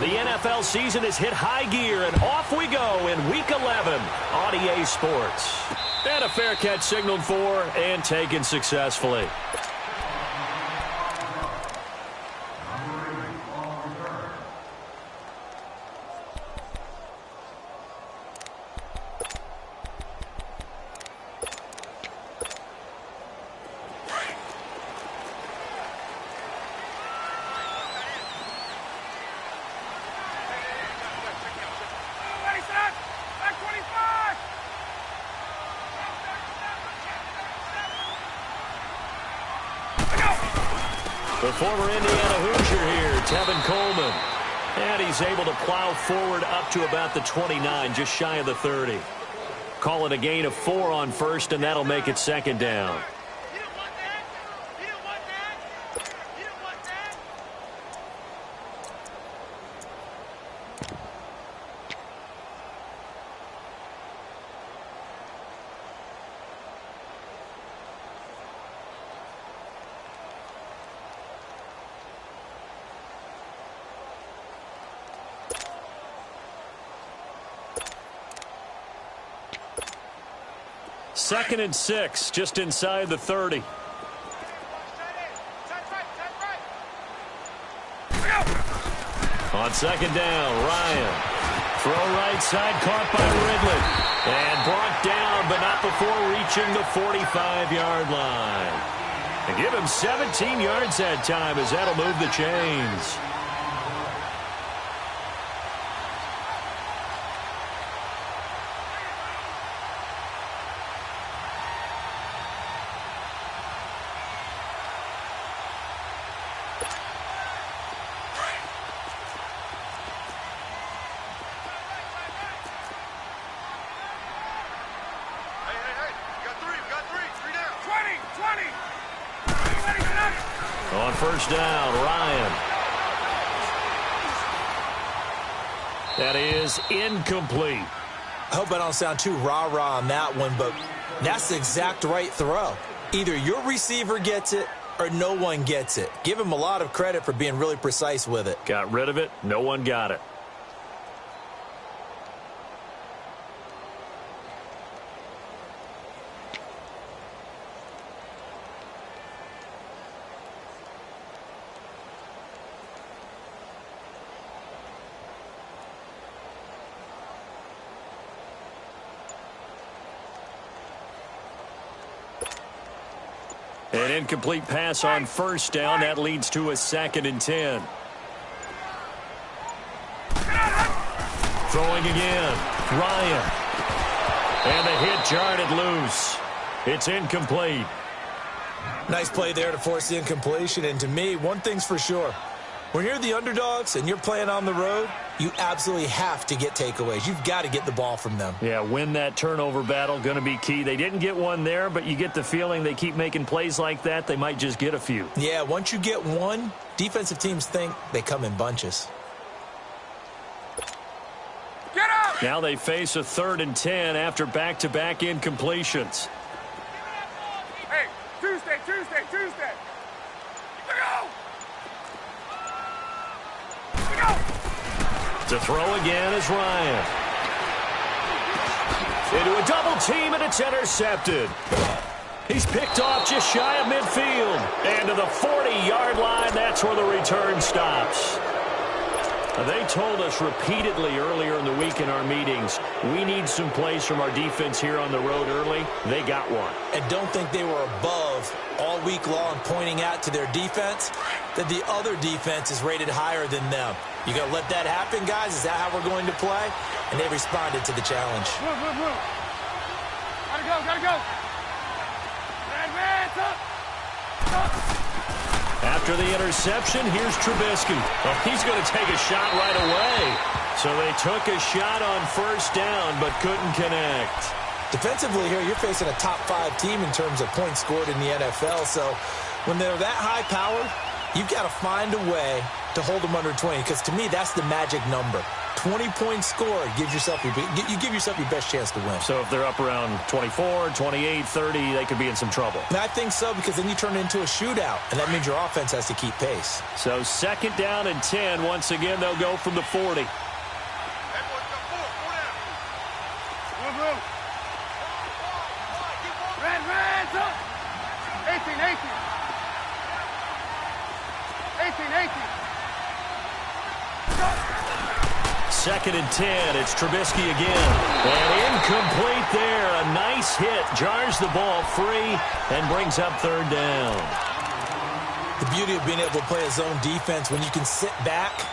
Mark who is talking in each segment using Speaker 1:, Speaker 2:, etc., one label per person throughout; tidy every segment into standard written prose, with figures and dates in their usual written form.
Speaker 1: The NFL season has hit high gear, and off we go in Week 11 on EA Sports. And a fair catch signaled for and taken successfully. The former Indiana Hoosier here, Tevin Coleman. And he's able to plow forward up to about the 29, just shy of the 30. Call it a gain of 4 on first, and that'll make it second down. Second and 6, just inside the 30. On second down, Ryan. Throw right side, caught by Ridley. And brought down, but not before reaching the 45-yard line. And give him 17 yards that time, as that'll move the chains. On first down, Ryan. That is incomplete.
Speaker 2: I hope I don't sound too rah-rah on that one, but that's the exact right throw. Either your receiver gets it or no one gets it. Give him a lot of credit for being really precise with it.
Speaker 1: Got rid of it. No one got it. An incomplete pass on first down. That leads to a second and 10. Throwing again. Ryan. And the hit jarred it loose. It's incomplete.
Speaker 2: Nice play there to force the incompletion. And to me, one thing's for sure. When you're the underdogs and you're playing on the road, you absolutely have to get takeaways. You've got to get the ball from them.
Speaker 1: Yeah, win that turnover battle, going to be key. They didn't get one there, but you get the feeling they keep making plays like that, they might just get a few.
Speaker 2: Yeah, once you get one, defensive teams think they come in bunches.
Speaker 3: Get up!
Speaker 1: Now they face a 3rd and 10 after back-to-back incompletions.
Speaker 3: Hey, Tuesday.
Speaker 1: To throw again is Ryan. Into a double team, and it's intercepted. He's picked off just shy of midfield. And to the 40-yard line, that's where the return stops. They told us repeatedly earlier in the week in our meetings, we need some plays from our defense here on the road early. They got one.
Speaker 2: And don't think they were above all week long pointing out to their defense that the other defense is rated higher than them. You going to let that happen, guys? Is that how we're going to play? And they responded to the challenge.
Speaker 3: Move. Gotta go. Advance up.
Speaker 1: After the interception, here's Trubisky. Oh, he's going to take a shot right away. So they took a shot on first down, but couldn't connect.
Speaker 2: Defensively here, you're facing a top 5 team in terms of points scored in the NFL. So when they're that high powered, You've got to find a way to hold them under 20, because to me, that's the magic number. 20-point score gives yourself you give yourself your best chance to win.
Speaker 1: So if they're up around 24, 28, 30, they could be in some trouble.
Speaker 2: And I think so, because then you turn it into a shootout, and that means your offense has to keep pace.
Speaker 1: So 2nd down and 10. Once again, they'll go from the 40.
Speaker 3: Red, 18.
Speaker 1: 2nd and 10. It's Trubisky again. And incomplete there. A nice hit. Jars the ball free and brings up 3rd down.
Speaker 2: The beauty of being able to play a zone defense, when you can sit back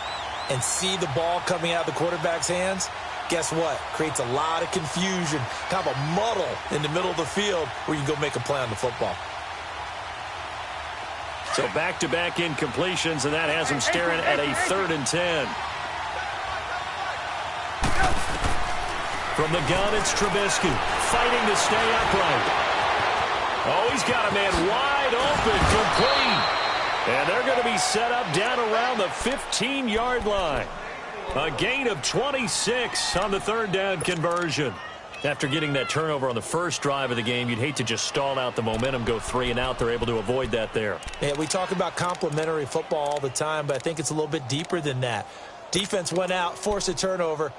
Speaker 2: and see the ball coming out of the quarterback's hands, guess what? Creates a lot of confusion, kind of a muddle in the middle of the field where you can go make a play on the football.
Speaker 1: So back-to-back incompletions, and that has them staring at a 3rd and 10. From the gun, it's Trubisky, fighting to stay upright. Oh, he's got a man wide open, complete. And they're going to be set up down around the 15-yard line. A gain of 26 on the 3rd down conversion. After getting that turnover on the first drive of the game, you'd hate to just stall out the momentum, go 3 and out. They're able to avoid that there.
Speaker 2: Yeah, we talk about complementary football all the time, but I think it's a little bit deeper than that. Defense went out, forced a turnover,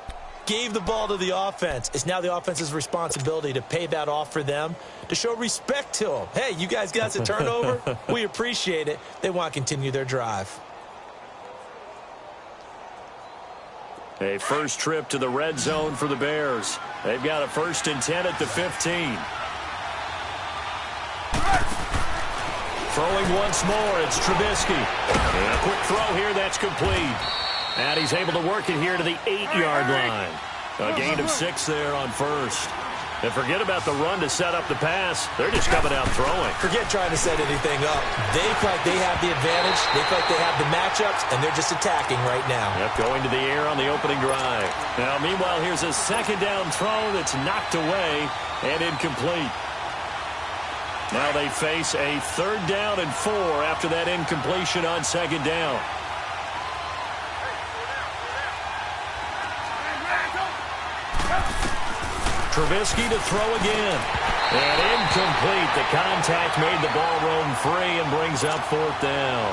Speaker 2: gave the ball to the offense. It's now the offense's responsibility to pay that off for them, to show respect to them. Hey, you guys got us a turnover? We appreciate it. They want to continue their drive.
Speaker 1: A first trip to the red zone for the Bears. They've got a 1st and 10 at the 15. Throwing once more, it's Trubisky. And a quick throw here, that's complete. And he's able to work it here to the 8-yard line. A gain of 6 there on 1st. And forget about the run to set up the pass. They're just coming out throwing.
Speaker 2: Forget trying to set anything up. They feel like they have the advantage. They feel like they have the matchups, and they're just attacking right now.
Speaker 1: Yep, going to the air on the opening drive. Now, meanwhile, here's a 2nd down throw that's knocked away and incomplete. Now they face a 3rd down and 4 after that incompletion on 2nd down. Trubisky to throw again. And incomplete. The contact made the ball roam free and brings up 4th down.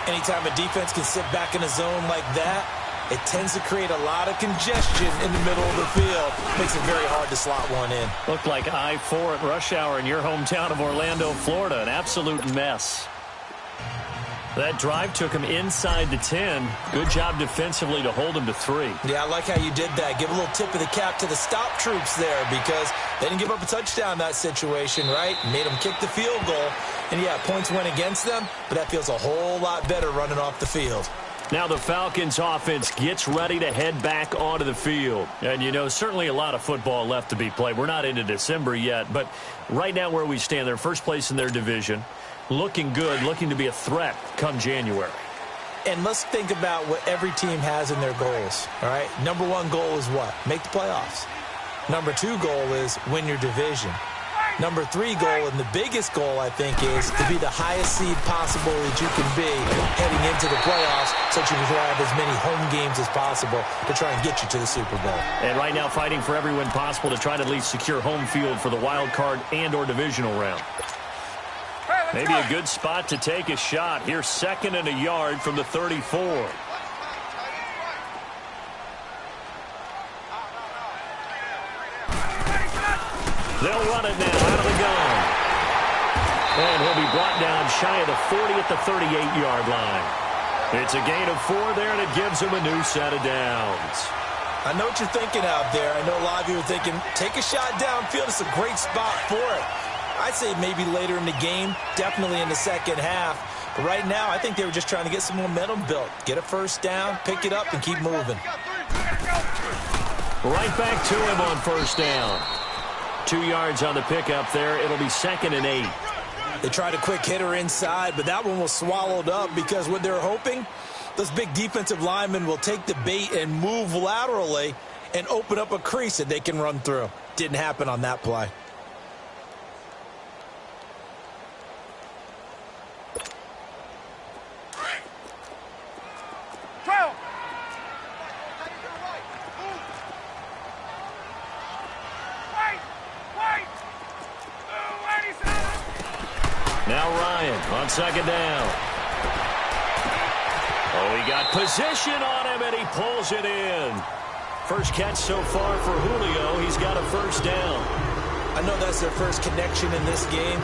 Speaker 2: Anytime a defense can sit back in a zone like that, it tends to create a lot of congestion in the middle of the field. Makes it very hard to slot one in.
Speaker 1: Looked like I-4 at rush hour in your hometown of Orlando, Florida. An absolute mess. That drive took him inside the 10. Good job defensively to hold him to 3.
Speaker 2: Yeah, I like how you did that. Give a little tip of the cap to the stop troops there, because they didn't give up a touchdown in that situation, right? Made them kick the field goal. And, yeah, points went against them, but that feels a whole lot better running off the field.
Speaker 1: Now the Falcons offense gets ready to head back onto the field. And, you know, certainly a lot of football left to be played. We're not into December yet, but right now where we stand, they're first place in their division. Looking good, looking to be a threat come January.
Speaker 2: And let's think about what every team has in their goals, all right? Number 1 goal is what? Make the playoffs. Number 2 goal is win your division. Number 3 goal, and the biggest goal, I think, is to be the highest seed possible that you can be heading into the playoffs, so that you can have as many home games as possible to try and get you to the Super Bowl.
Speaker 1: And right now fighting for every win possible to try to at least secure home field for the wild card and or divisional round. Maybe a good spot to take a shot. Here's 2nd and a yard from the 34. They'll run it now out of the gun. And he'll be brought down shy of the 40 at the 38-yard line. It's a gain of 4 there, and it gives him a new set of downs.
Speaker 2: I know what you're thinking out there. I know a lot of you are thinking, take a shot downfield. It's a great spot for it. I'd say maybe later in the game, definitely in the second half. But right now, I think they were just trying to get some momentum built. Get a 1st down, pick it up, and keep moving.
Speaker 1: Right back to him on 1st down. 2 yards on the pickup there. It'll be 2nd and 8.
Speaker 2: They tried a quick hitter inside, but that one was swallowed up because what they're hoping, those big defensive linemen will take the bait and move laterally and open up a crease that they can run through. Didn't happen on that play.
Speaker 1: On second down. Oh, he got position on him, and he pulls it in. First catch so far for Julio. He's got a first down.
Speaker 2: I know that's their first connection in this game,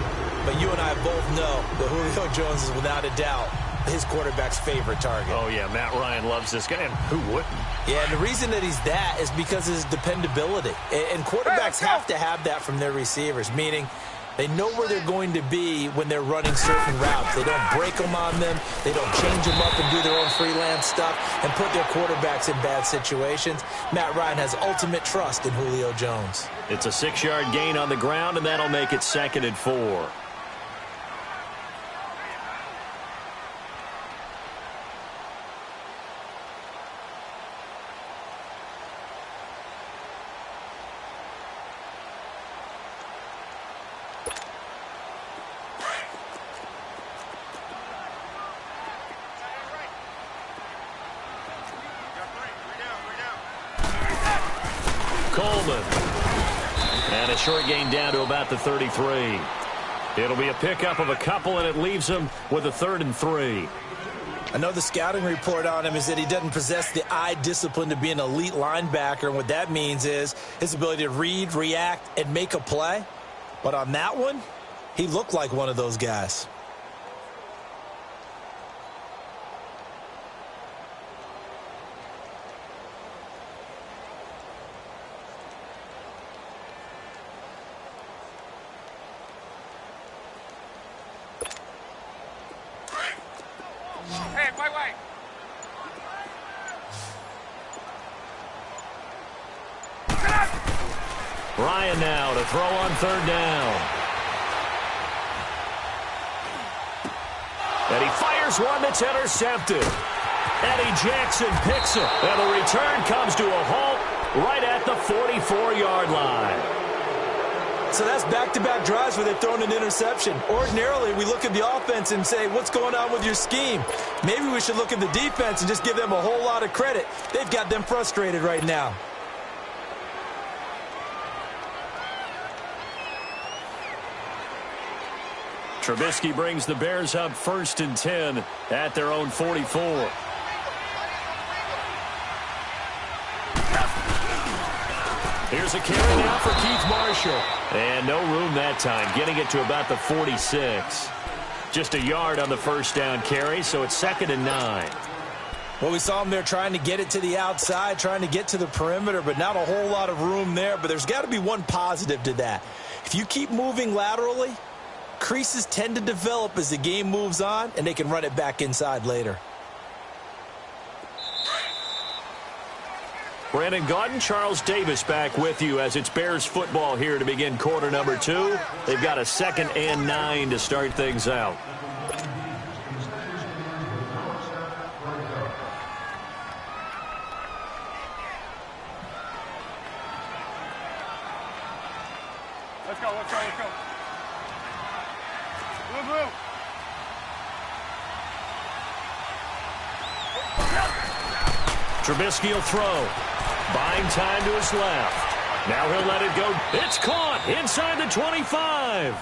Speaker 2: but you and I both know that Julio Jones is without a doubt his quarterback's favorite target.
Speaker 1: Oh, yeah, Matt Ryan loves this guy, and who wouldn't?
Speaker 2: Yeah, and the reason that he's that is because of his dependability. And quarterbacks have to have that from their receivers, meaning they know where they're going to be when they're running certain routes. They don't break them on them. They don't change them up and do their own freelance stuff and put their quarterbacks in bad situations. Matt Ryan has ultimate trust in Julio Jones.
Speaker 1: It's a 6-yard gain on the ground, and that'll make it 2nd and 4. Coleman. And a short gain down to about the 33. It'll be a pickup of a couple, and it leaves him with a 3rd and 3.
Speaker 2: I know the scouting report on him is that he doesn't possess the eye discipline to be an elite linebacker, and what that means is his ability to read, react, and make a play. But on that one, he looked like one of those guys.
Speaker 3: Hey, wait.
Speaker 1: Ryan now to throw on 3rd down. And he fires one that's intercepted. Eddie Jackson picks it. And the return comes to a halt right at the 44-yard line.
Speaker 2: So that's back-to-back drives where they've thrown an interception. Ordinarily, we look at the offense and say, what's going on with your scheme? Maybe we should look at the defense and just give them a whole lot of credit. They've got them frustrated right now.
Speaker 1: Trubisky brings the Bears up 1st and 10 at their own 44. Here's a carry now for Keith Marshall. And no room that time, getting it to about the 46. Just a yard on the first down carry, so it's 2nd and 9.
Speaker 2: Well, we saw him there trying to get it to the outside, trying to get to the perimeter, but not a whole lot of room there. But there's got to be one positive to that. If you keep moving laterally, creases tend to develop as the game moves on, and they can run it back inside later.
Speaker 1: Brandon Gaudin, Charles Davis back with you as it's Bears football here to begin quarter number 2. They've got a 2nd and 9 to start things out.
Speaker 3: Let's go. Blue.
Speaker 1: Trubisky will throw. Buying time to his left. Now he'll let it go. It's caught inside the 25.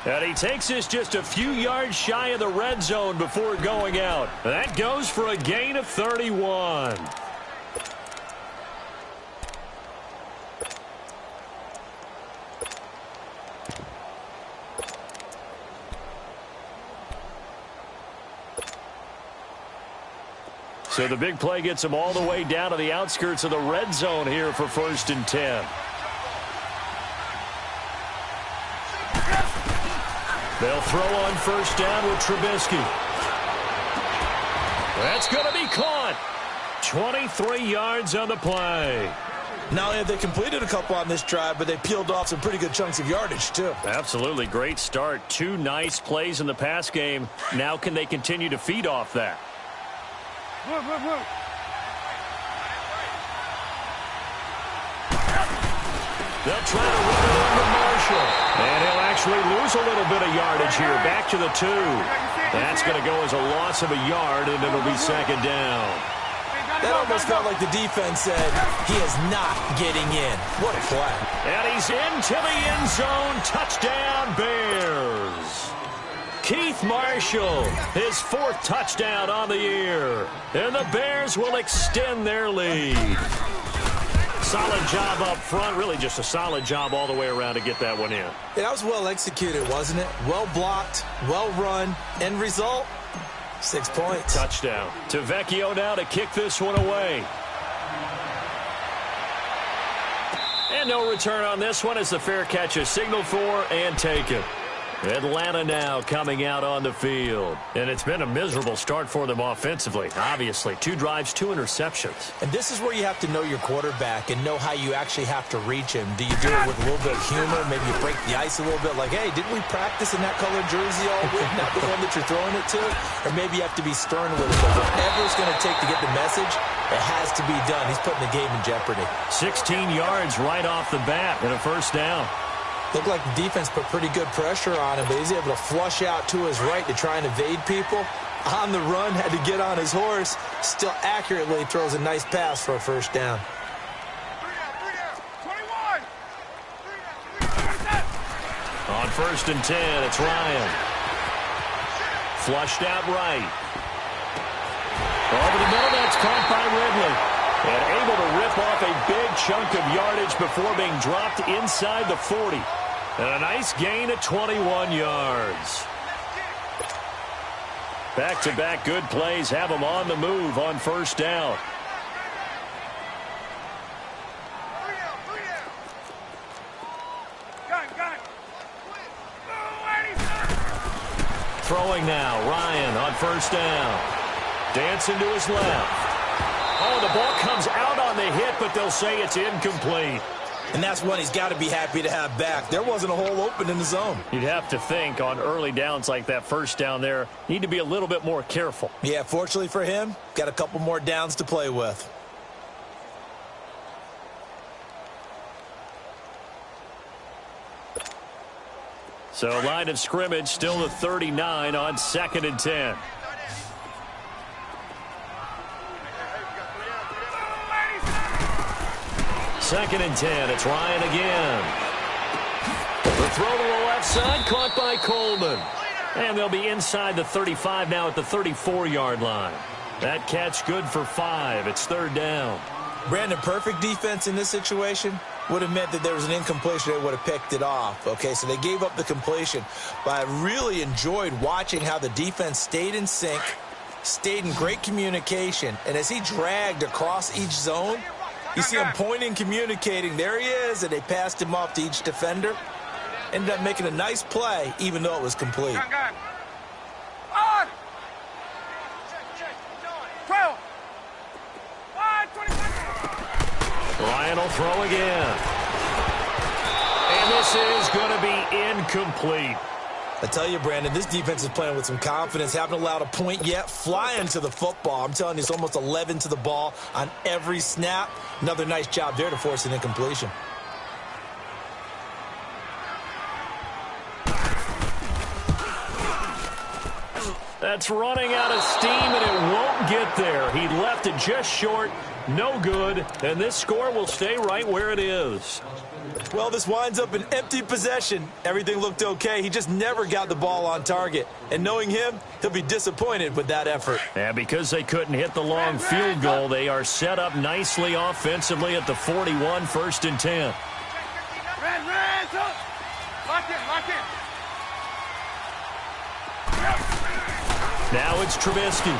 Speaker 1: And he takes this just a few yards shy of the red zone before going out. That goes for a gain of 31. So the big play gets him all the way down to the outskirts of the red zone here for 1st and 10. They'll throw on 1st down with Trubisky. That's going to be caught. 23 yards on the play.
Speaker 2: Not only have they completed a couple on this drive, but they peeled off some pretty good chunks of yardage, too.
Speaker 1: Absolutely. Great start. 2 nice plays in the pass game. Now can they continue to feed off that?
Speaker 3: Blue.
Speaker 1: They'll try to run it into Marshall. And he'll actually lose a little bit of yardage here. Back to the 2. That's going to go as a loss of a yard, and it'll be 2nd down.
Speaker 2: That almost felt like the defense said, he is not getting in. What a play.
Speaker 1: And he's into the end zone. Touchdown, Bears. Keith Marshall, his 4th touchdown on the year. And the Bears will extend their lead. Solid job up front. Really just a solid job all the way around to get that one in.
Speaker 2: Yeah, that was well executed, wasn't it? Well blocked, well run. End result, 6 points.
Speaker 1: Touchdown. To Vecchio now to kick this one away. And no return on this one as the fair catch is signaled for and taken. Atlanta now coming out on the field. And it's been a miserable start for them offensively. Obviously, 2 drives, 2 interceptions.
Speaker 2: And this is where you have to know your quarterback and know how you actually have to reach him. Do you do it with a little bit of humor? Maybe you break the ice a little bit like, hey, didn't we practice in that colored jersey all week? Not the one that you're throwing it to? Or maybe you have to be stern with it. But whatever it's going to take to get the message, it has to be done. He's putting the game in jeopardy.
Speaker 1: 16 yards right off the bat and a first down.
Speaker 2: Looked like the defense put pretty good pressure on him, but he's able to flush out to his right to try and evade people. On the run, had to get on his horse. Still accurately throws a nice pass for a first down.
Speaker 3: 21.
Speaker 1: On 1st and 10, it's Ryan. Flushed out right. Over the middle, that's caught by Ridley. And able to rip off a big chunk of yardage before being dropped inside the 40. And a nice gain at 21 yards. Back-to-back good plays have them on the move on first down. Throwing now, Ryan on first down. Dancing to his left. Oh, the ball comes out on the hit, but they'll say it's incomplete.
Speaker 2: And that's one he's got to be happy to have back. There wasn't a hole open in the zone.
Speaker 1: You'd have to think on early downs like that first down there, need to be a little bit more careful.
Speaker 2: Yeah, fortunately for him, got a couple more downs to play with.
Speaker 1: So line of scrimmage still the 39 on 2nd and 10. Second and 10, it's Ryan again. The throw to the left side, caught by Coleman. And they'll be inside the 35 now at the 34-yard line. That catch good for 5. It's 3rd down.
Speaker 2: Brandon, perfect defense in this situation would have meant that there was an incompletion. They would have picked it off. Okay, so they gave up the completion. But I really enjoyed watching how the defense stayed in sync, stayed in great communication. And as he dragged across each zone, you see him pointing, communicating. There he is, and they passed him off to each defender. Ended up making a nice play, even though it was complete.
Speaker 3: 12.
Speaker 1: Ryan will throw again. And this is going to be incomplete.
Speaker 2: I tell you, Brandon, this defense is playing with some confidence. Haven't allowed a point yet. Flying to the football. I'm telling you, it's almost 11 to the ball on every snap. Another nice job there to force an incompletion.
Speaker 1: That's running out of steam, and it won't get there. He left it just short. No good. And this score will stay right where it is.
Speaker 2: Well, this winds up an empty possession. Everything looked okay. He just never got the ball on target. And knowing him, he'll be disappointed with that effort.
Speaker 1: And because they couldn't hit the long field goal, they are set up nicely offensively at the 41, 1st and 10.
Speaker 3: Lock in.
Speaker 1: Now it's Trubisky.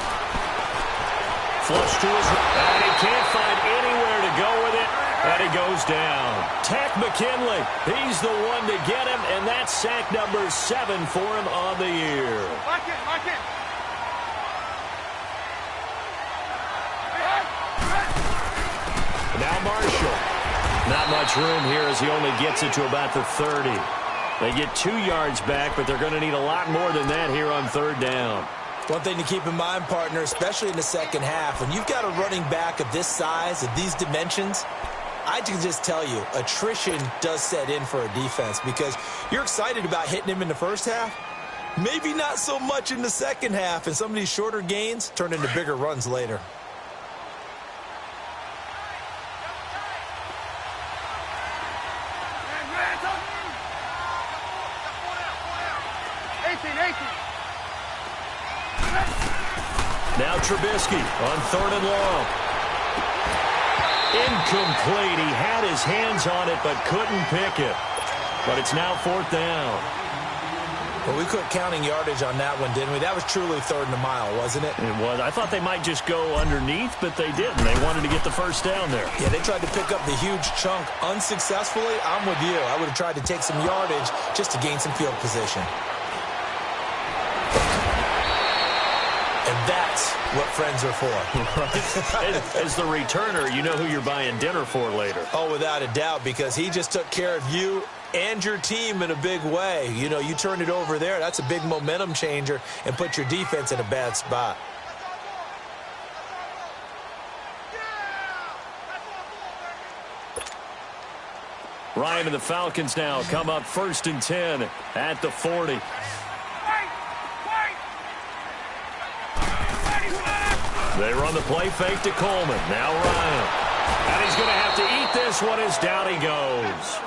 Speaker 1: Flush to his right, and he can't find anywhere to go with it, and he goes down. Tack McKinley, he's the one to get him, and that's sack number 7 for him on the year.
Speaker 3: Lock in.
Speaker 1: Now Marshall. Not much room here as he only gets it to about the 30. They get 2 yards back, but they're going to need a lot more than that here on 3rd down.
Speaker 2: One thing to keep in mind, partner, especially in the second half, when you've got a running back of this size, of these dimensions, I can just tell you, attrition does set in for a defense because you're excited about hitting him in the first half. Maybe not so much in the second half, and some of these shorter gains turn into bigger runs later.
Speaker 1: Trubisky on 3rd and long. Incomplete. He had his hands on it but couldn't pick it. But it's now 4th down.
Speaker 2: Well, we quit counting yardage on that one, didn't we? That was truly 3rd and a mile, wasn't it?
Speaker 1: It was. I thought they might just go underneath, but they didn't. They wanted to get the first down there.
Speaker 2: Yeah, they tried to pick up the huge chunk unsuccessfully. I'm with you. I would have tried to take some yardage just to gain some field position. And that's what friends are for.
Speaker 1: As the returner, you know who you're buying dinner for later.
Speaker 2: Oh, without a doubt, because he just took care of you and your team in a big way. You know, you turned it over there. That's a big momentum changer and put your defense in a bad spot.
Speaker 1: Ryan and the Falcons now come up 1st and 10 at the 40. They run the play fake to Coleman. Now Ryan. And he's going to have to eat this one as down he goes.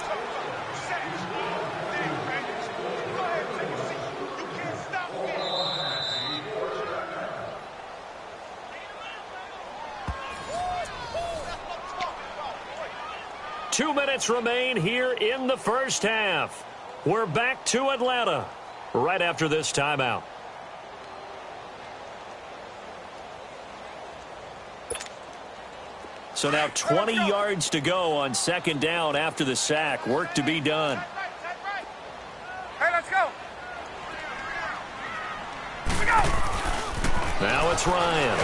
Speaker 1: Two minutes remain here in the first half. We're back to Atlanta right after this timeout. So now 20 yards to go on 2nd down after the sack. Work to be done.
Speaker 3: Hey, let's go. Here we go.
Speaker 1: Now it's Ryan.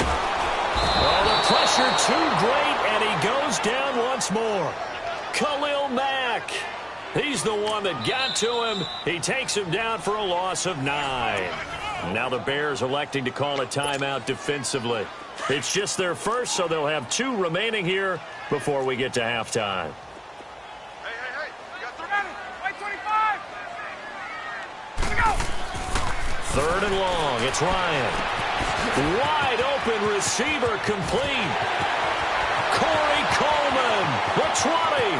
Speaker 1: Oh, the pressure too great, and he goes down once more. Khalil Mack. He's the one that got to him. He takes him down for a loss of 9. Now the Bears electing to call a timeout defensively. It's just their first, so they'll have 2 remaining here before we get to halftime.
Speaker 3: Hey, you got 3 minutes. Wait, 25. Here we go.
Speaker 1: 3rd and long. It's Ryan. Wide open receiver complete. Corey Coleman, the 20.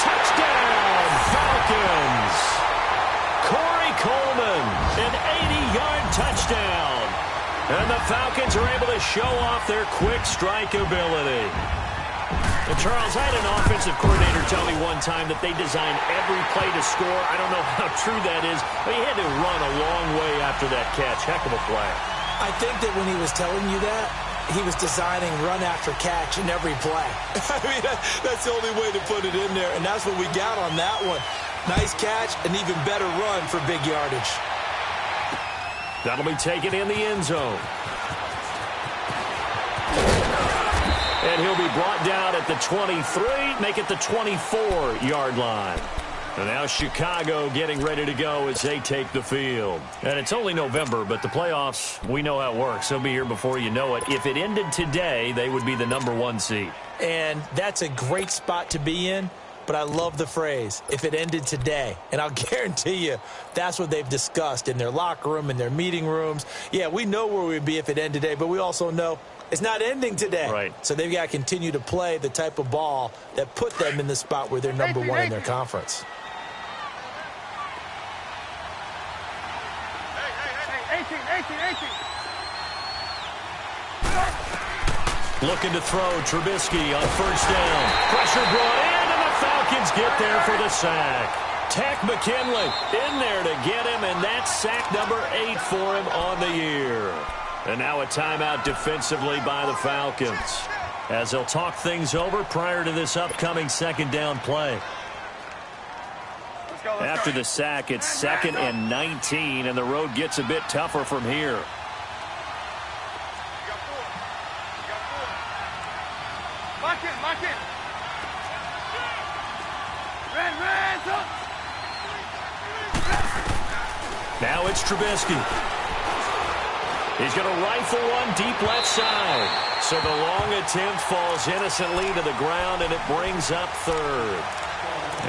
Speaker 1: Touchdown, Falcons. Corey Coleman, an 80-yard touchdown. And the Falcons are able to show off their quick strike ability. And Charles, I had an offensive coordinator tell me one time that they design every play to score. I don't know how true that is, but he had to run a long way after that catch. Heck of a play.
Speaker 2: I think that when he was telling you that, he was designing run after catch in every play. I mean, that's the only way to put it in there, and that's what we got on that one. Nice catch, an even better run for big yardage.
Speaker 1: That'll be taken in the end zone. And he'll be brought down at the 23, make it the 24-yard line. And now Chicago getting ready to go as they take the field. And it's only November, but the playoffs, we know how it works. They'll be here before you know it. If it ended today, they would be the #1 seed.
Speaker 2: And that's a great spot to be in. But I love the phrase, if it ended today. And I'll guarantee you that's what they've discussed in their locker room, in their meeting rooms. Yeah, we know where we'd be if it ended today, but we also know it's not ending today.
Speaker 1: Right.
Speaker 2: So they've got to continue to play the type of ball that put them in the spot where they're #1 in their conference.
Speaker 3: Hey, 18.
Speaker 1: Looking to throw Trubisky on 1st down. Pressure brought in, and the Falcons get there for the sack. Tech McKinley in there to get him, and that's sack number 8 for him on the year. And now a timeout defensively by the Falcons, as they'll talk things over prior to this upcoming 2nd down play.
Speaker 3: Let's go.
Speaker 1: After the sack, it's 2nd and 19, and the road gets a bit tougher from here.
Speaker 3: Lock in. Red, up.
Speaker 1: Now it's Trubisky. He's going to rifle one deep left side. So the long attempt falls innocently to the ground, and it brings up 3rd.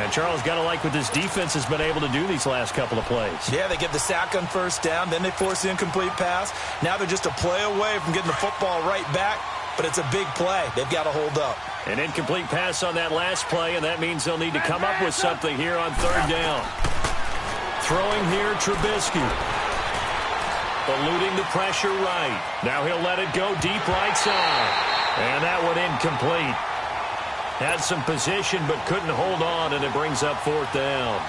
Speaker 1: And Charles, got to like what this defense has been able to do these last couple of plays.
Speaker 2: Yeah, they get the sack on 1st down, then they force the incomplete pass. Now they're just a play away from getting the football right back, but it's a big play. They've got to hold up.
Speaker 1: An incomplete pass on that last play, and that means they'll need to come up with something here on 3rd down. Throwing here, Trubisky. eluding the pressure right. Now he'll let it go deep right side. And that one incomplete. Had some position but couldn't hold on, and it brings up fourth down.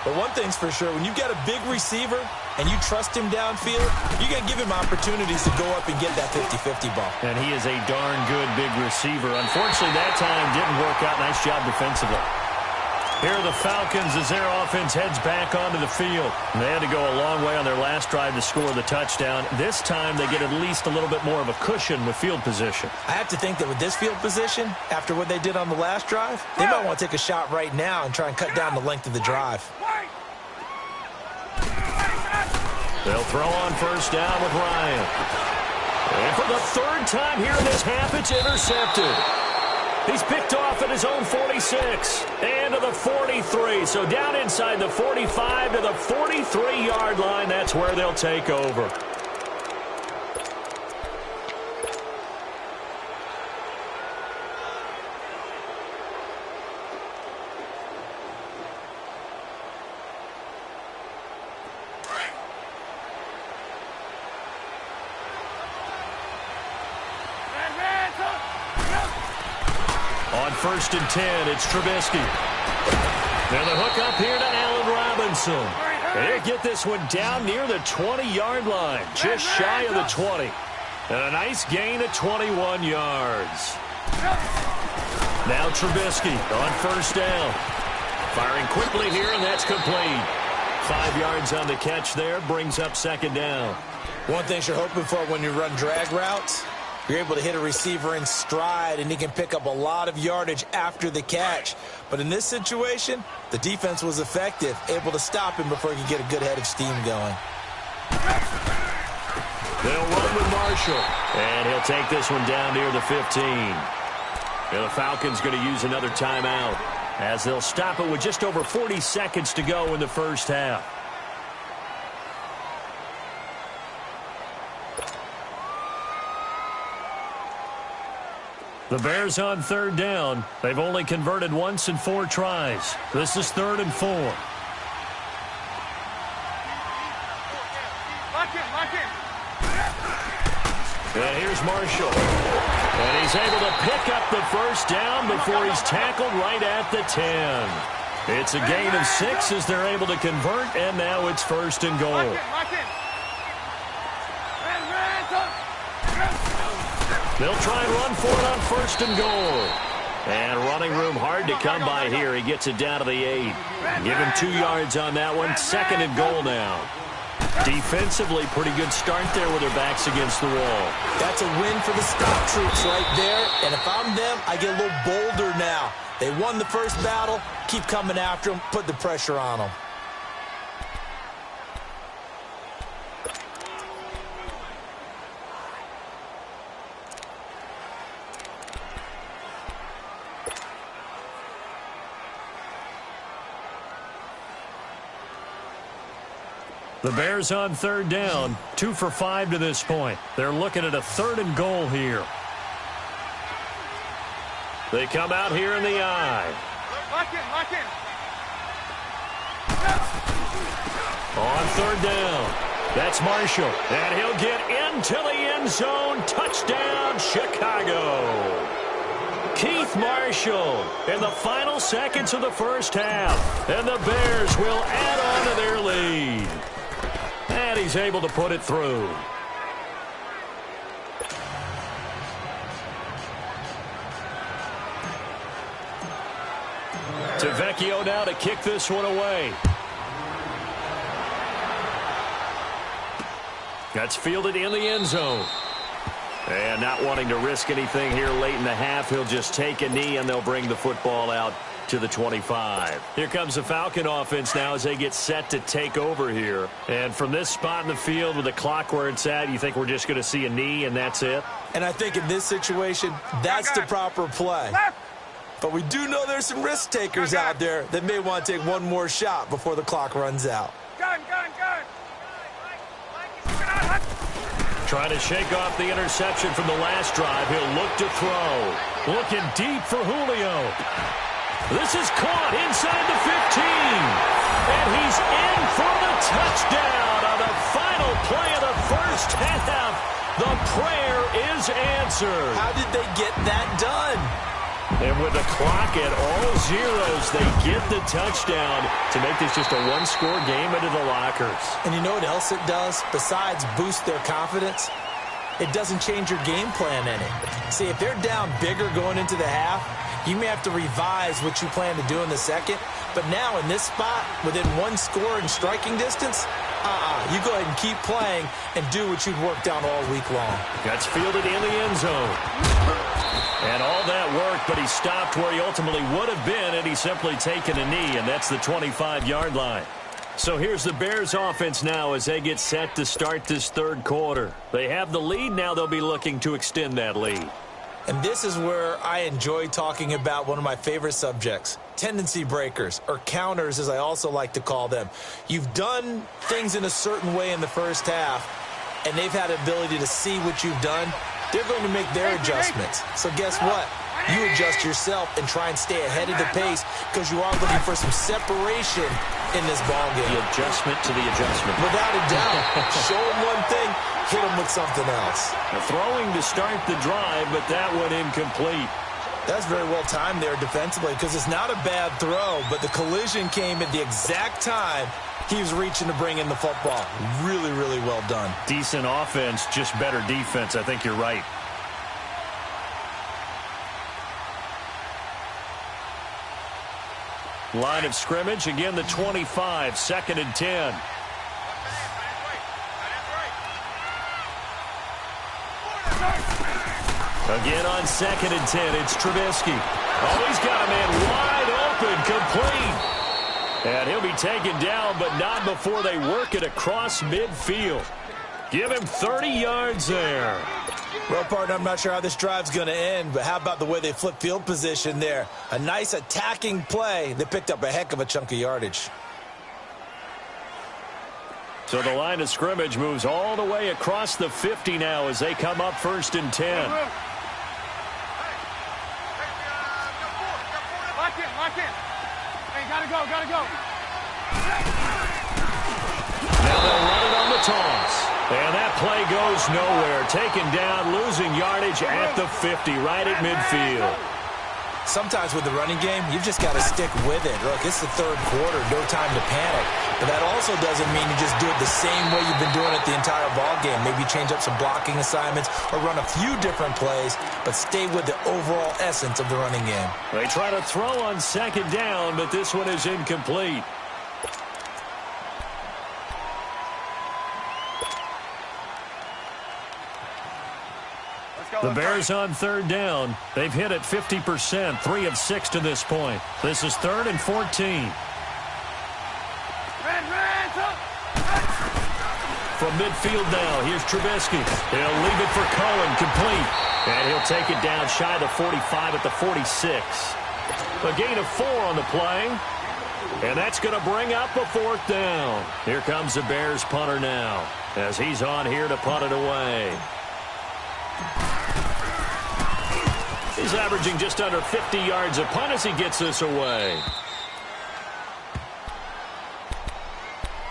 Speaker 2: But one thing's for sure, when you've got a big receiver and you trust him downfield, you're going to give him opportunities to go up and get that 50-50 ball.
Speaker 1: And he is a darn good big receiver. Unfortunately, that time didn't work out. Nice job defensively. Here are the Falcons as their offense heads back onto the field. They had to go a long way on their last drive to score the touchdown. This time they get at least a little bit more of a cushion with field position.
Speaker 2: I have to think that with this field position, after what they did on the last drive, they might want to take a shot right now and try and cut down the length of the drive.
Speaker 1: They'll throw on first down with Ryan. And for the third time here in this half, it's intercepted. He's picked off at his own 46 and to the 43. So down inside the 45 to the 43-yard line. That's where they'll take over. On first and 10, it's Trubisky. And the hook up here to Allen Robinson. And he'll get this one down near the 20-yard line, just shy of the 20. And a nice gain of 21 yards. Now Trubisky on first down. Firing quickly here, and that's complete. 5 yards on the catch there, brings up second down.
Speaker 2: One thing you're hoping for when you run drag routes, you're able to hit a receiver in stride, and he can pick up a lot of yardage after the catch. But in this situation, the defense was effective, able to stop him before he could get a good head of steam going.
Speaker 1: They'll run with Marshall, and he'll take this one down near the 15. And the Falcons going to use another timeout as they'll stop it with just over 40 seconds to go in the first half. The Bears on third down. They've only converted once in 4 tries. This is 3rd and 4.
Speaker 3: Lock in, lock in.
Speaker 1: And here's Marshall. And he's able to pick up the first down before he's tackled right at the 10. It's a gain of 6 as they're able to convert, and now it's 1st and goal.
Speaker 3: Lock in, lock in.
Speaker 1: They'll try and run for it on 1st and goal. And running room hard to come by here. He gets it down to the 8. Give him 2 yards on that one. 2nd and goal now. Defensively, pretty good start there with their backs against the wall.
Speaker 2: That's a win for the stop troops right there. And if I'm them, I get a little bolder now. They won the first battle. Keep coming after them. Put the pressure on them.
Speaker 1: The Bears on third down, 2 for 5 to this point. They're looking at a 3rd and goal here. They come out here in the eye.
Speaker 3: Lock in, lock in.
Speaker 1: On third down, that's Marshall. And he'll get into the end zone. Touchdown, Chicago. Keith Marshall in the final seconds of the first half. And the Bears will add on to their lead. And he's able to put it through. To Vecchio now to kick this one away. That's fielded in the end zone. And not wanting to risk anything here late in the half, he'll just take a knee and they'll bring the football out to the 25. Here comes the Falcon offense now as they get set to take over here. And from this spot in the field with the clock where it's at, you think we're just going to see a knee and that's it?
Speaker 2: And I think in this situation, that's the proper play. But we do know there's some risk takers out there that may want to take one more shot before the clock runs out.
Speaker 3: Gun.
Speaker 1: Trying to shake off the interception from the last drive. He'll look to throw. Looking deep for Julio. This is caught inside the 15. And he's in for the touchdown on the final play of the first half. The prayer is answered.
Speaker 2: How did they get that done?
Speaker 1: And with the clock at all zeros, they get the touchdown to make this just a one-score game into the lockers.
Speaker 2: And you know what else it does besides boost their confidence? It doesn't change your game plan any. See, if they're down bigger going into the half, you may have to revise what you plan to do in the second. But now in this spot, within one score and striking distance, you go ahead and keep playing and do what you've worked on all week long.
Speaker 1: Gets fielded in the end zone. And all that worked, but he stopped where he ultimately would have been, and he's simply taken a knee, and that's the 25-yard line. So here's the Bears offense now as they get set to start this third quarter. They have the lead. Now they'll be looking to extend that lead.
Speaker 2: And this is where I enjoy talking about one of my favorite subjects, tendency breakers, or counters as I also like to call them. You've done things in a certain way in the first half, and they've had the ability to see what you've done. They're going to make their adjustments. So guess what? You adjust yourself and try and stay ahead of the pace because you are looking for some separation in this ballgame.
Speaker 1: The adjustment to the adjustment.
Speaker 2: Without a doubt. Show them one thing, hit them with something else.
Speaker 1: The throwing to start the drive, but that one incomplete.
Speaker 2: That's very well timed there defensively because it's not a bad throw, but the collision came at the exact time he was reaching to bring in the football. Really, really well done.
Speaker 1: Decent offense, just better defense. I think you're right. Line of scrimmage, again the 25, 2nd and 10. Again on 2nd and 10, it's Trubisky. Oh, he's got a man wide open, complete. And he'll be taken down, but not before they work it across midfield. Give him 30 yards there.
Speaker 2: Well, partner, I'm not sure how this drive's going to end, but how about the way they flip field position there? A nice attacking play. They picked up a heck of a chunk of yardage.
Speaker 1: So the line of scrimmage moves all the way across the 50 now as they come up 1st and 10.
Speaker 3: Lock in. Hey, gotta go.
Speaker 1: Now they'll run it on the toss. And that play goes nowhere. Taken down, losing yardage at the 50, right at midfield.
Speaker 2: Sometimes with the running game, you've just got to stick with it. Look, it's the third quarter, no time to panic. But that also doesn't mean you just do it the same way you've been doing it the entire ball game. Maybe change up some blocking assignments or run a few different plays, but stay with the overall essence of the running game.
Speaker 1: They try to throw on 2nd down, but this one is incomplete. The Bears on 3rd down. They've hit it 50%, 3 of 6 to this point. This is 3rd and 14. From midfield now, here's Trubisky. He'll leave it for Cohen, complete. And he'll take it down shy of the 45 at the 46. A gain of 4 on the play. And that's going to bring up a 4th down. Here comes the Bears punter now as he's on here to punt it away. He's averaging just under 50 yards a punt as he gets this away.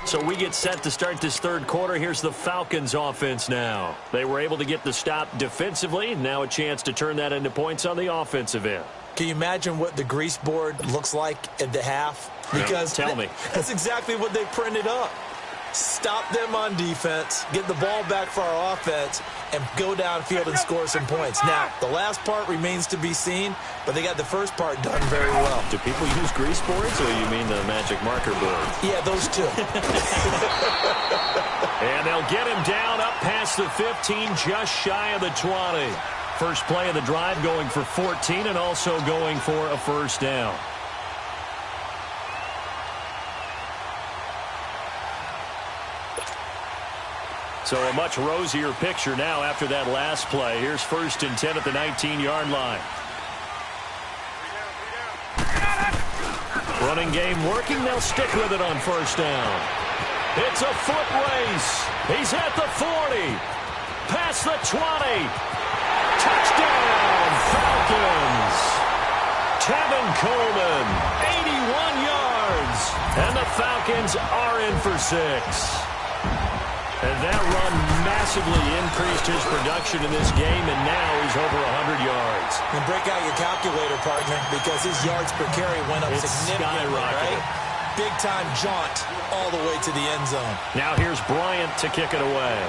Speaker 1: So we get set to start this third quarter. Here's the Falcons offense now. They were able to get the stop defensively. Now a chance to turn that into points on the offensive end.
Speaker 2: Can you imagine what the grease board looks like at the half? Because
Speaker 1: tell me.
Speaker 2: That's exactly what they printed up. Stop them on defense, get the ball back for our offense, and go downfield and score some points. Now, the last part remains to be seen, but they got the first part done very well.
Speaker 1: Do people use grease boards, or you mean the magic marker board?
Speaker 2: Yeah, those two.
Speaker 1: And they'll get him down up past the 15, just shy of the 20. First play of the drive going for 14 and also going for a first down. So a much rosier picture now after that last play. Here's 1st and 10 at the 19-yard line. Running game working. They'll stick with it on first down. It's a foot race. He's at the 40. Past the 20. Touchdown, Falcons. Tevin Coleman, 81 yards. And the Falcons are in for 6. And that run massively increased his production in this game, and now he's over 100 yards.
Speaker 2: And break out your calculator, partner, because his yards per carry went up significantly, right? Big-time jaunt all the way to the end zone.
Speaker 1: Now here's Bryant to kick it away.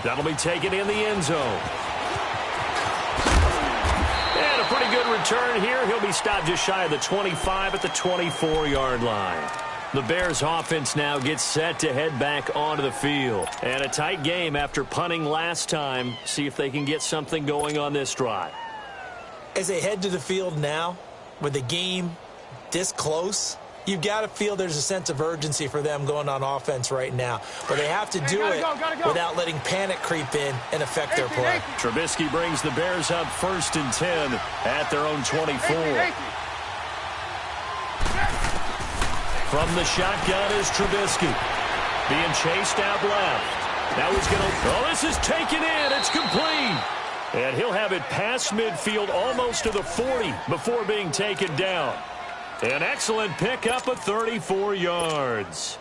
Speaker 1: That'll be taken in the end zone. And a pretty good return here. He'll be stopped just shy of the 25 at the 24-yard line. The Bears offense now gets set to head back onto the field. And a tight game after punting last time. See if they can get something going on this drive.
Speaker 2: As they head to the field now, with the game this close, you've got to feel there's a sense of urgency for them going on offense right now. But they have to do it without letting panic creep in and affect their play.
Speaker 1: Trubisky brings the Bears up 1st and 10 at their own 24. From the shotgun is Trubisky. Being chased out left. Now he's going to... Oh, this is taken in. It's complete. And he'll have it past midfield almost to the 40 before being taken down. An excellent pickup of 34 yards.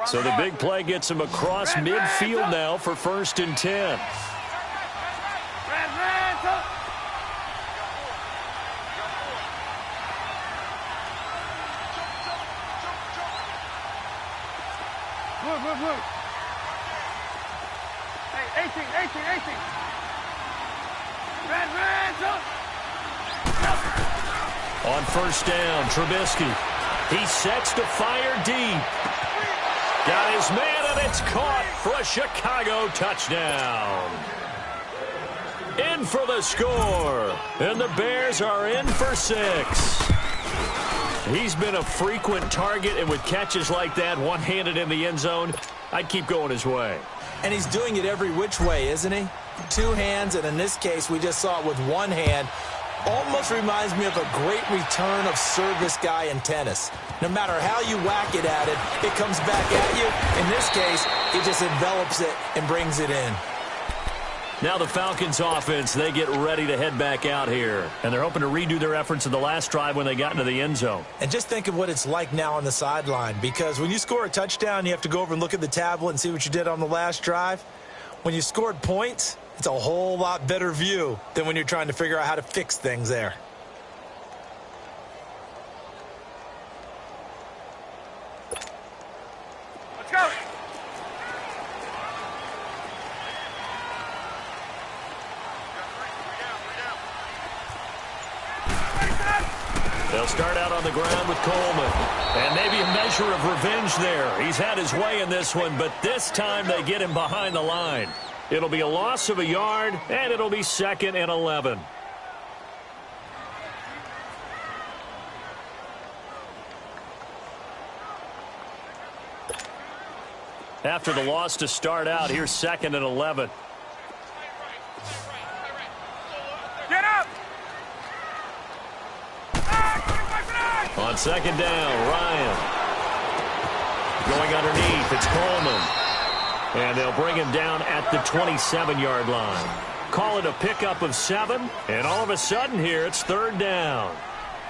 Speaker 1: So the big play gets him across midfield now for 1st and 10.
Speaker 3: Look. Hey, 18.
Speaker 1: On 1st down, Trubisky. He sets to fire deep. Got his man, and it's caught for a Chicago touchdown. In for the score. And the Bears are in for 6. He's been a frequent target, and with catches like that, one-handed in the end zone, I'd keep going his way.
Speaker 2: And he's doing it every which way, isn't he? 2 hands, and in this case, we just saw it with 1 hand. Almost reminds me of a great return of service guy in tennis. No matter how you whack it at it, it comes back at you. In this case, it just envelops it and brings it in.
Speaker 1: Now the Falcons offense, they get ready to head back out here. And they're hoping to redo their efforts in the last drive when they got into the end zone.
Speaker 2: And just think of what it's like now on the sideline. Because when you score a touchdown, you have to go over and look at the tablet and see what you did on the last drive. When you scored points, it's a whole lot better view than when you're trying to figure out how to fix things there.
Speaker 3: Let's go.
Speaker 1: They'll start out on the ground with Coleman. And maybe a measure of revenge there. He's had his way in this one, but this time they get him behind the line. It'll be a loss of a yard, and it'll be 2nd and 11. After the loss to start out, here's 2nd and 11.
Speaker 3: Get up!
Speaker 1: On 2nd down, Ryan. Going underneath, it's Coleman. And they'll bring him down at the 27-yard line. Call it a pickup of 7, and all of a sudden here, it's 3rd down.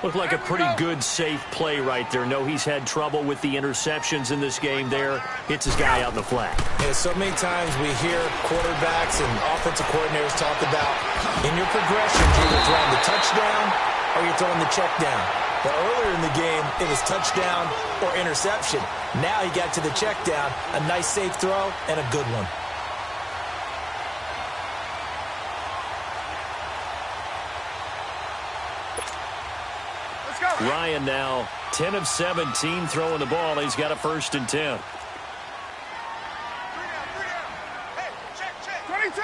Speaker 1: Looked like a pretty good, safe play right there. No, he's had trouble with the interceptions in this game there. Hits his guy out in the flat.
Speaker 2: Yeah, so many times we hear quarterbacks and offensive coordinators talk about in your progressions, you're either throwing the touchdown or you're throwing the check down. But earlier in the game, it was touchdown or interception. Now he got to the check down, a nice safe throw, and a good one.
Speaker 1: Ryan now 10 of 17 throwing the ball. He's got a 1st and 10.
Speaker 3: 22.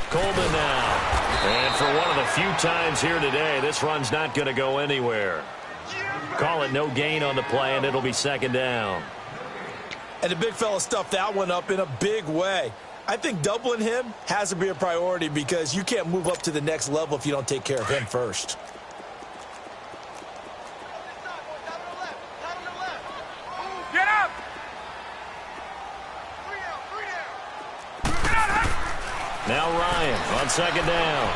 Speaker 1: Coleman now. And for one of the few times here today, this run's not going to go anywhere. Call it no gain on the play, and it'll be 2nd down.
Speaker 2: And the big fella stuffed that one up in a big way. I think doubling him has to be a priority because you can't move up to the next level if you don't take care of him first.
Speaker 3: Get up!
Speaker 1: Now Ryan on second down.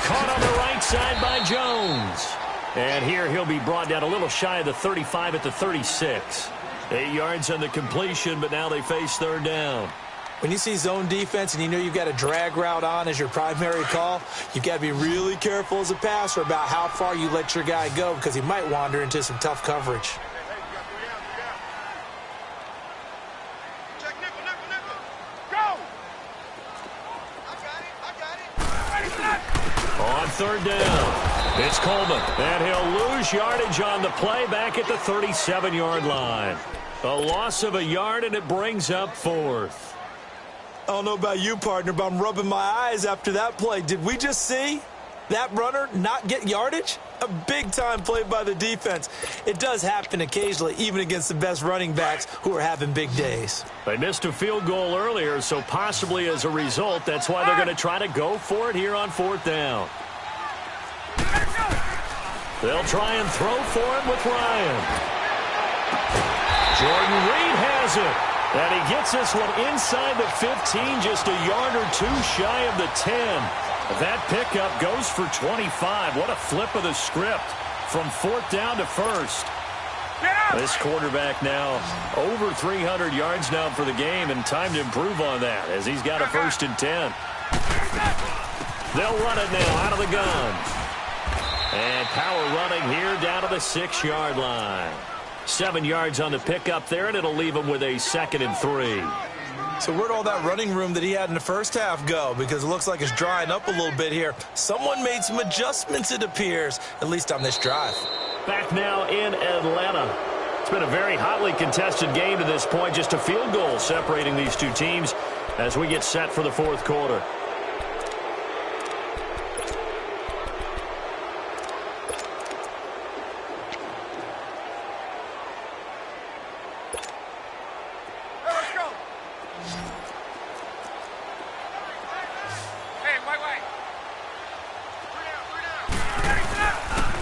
Speaker 1: Caught on the right side by Jones. And here he'll be brought down a little shy of the 35 at the 36. 8 yards on the completion, but now they face third down.
Speaker 2: When you see zone defense and you know you've got a drag route on as your primary call, you've got to be really careful as a passer about how far you let your guy go because he might wander into some tough coverage.
Speaker 3: Check nickel, nickel, nickel. Go! I got it.
Speaker 1: On third down, it's Coleman. And he'll lose yardage on the play back at the 37-yard line. A loss of a yard, and it brings up fourth.
Speaker 2: I don't know about you, partner, but I'm rubbing my eyes after that play. Did we just see that runner not get yardage? A big-time play by the defense. It does happen occasionally, even against the best running backs who are having big days.
Speaker 1: They missed a field goal earlier, so possibly as a result, that's why they're going to try to go for it here on fourth down. They'll try and throw for him with Ryan. Jordan Reed has it. And he gets this one inside the 15, just a yard or two shy of the 10. That pickup goes for 25. What a flip of the script from fourth down to first. This quarterback now over 300 yards now for the game, and time to improve on that as he's got a 1st and 10. They'll run it now out of the gun. And power running here down to the 6-yard line. 7 yards on the pickup there, and it'll leave him with a 2nd and 3.
Speaker 2: So where'd all that running room that he had in the first half go? Because it looks like it's drying up a little bit here. Someone made some adjustments, it appears, at least on this drive.
Speaker 1: Back now in Atlanta. It's been a very hotly contested game to this point. Just a field goal separating these two teams as we get set for the fourth quarter.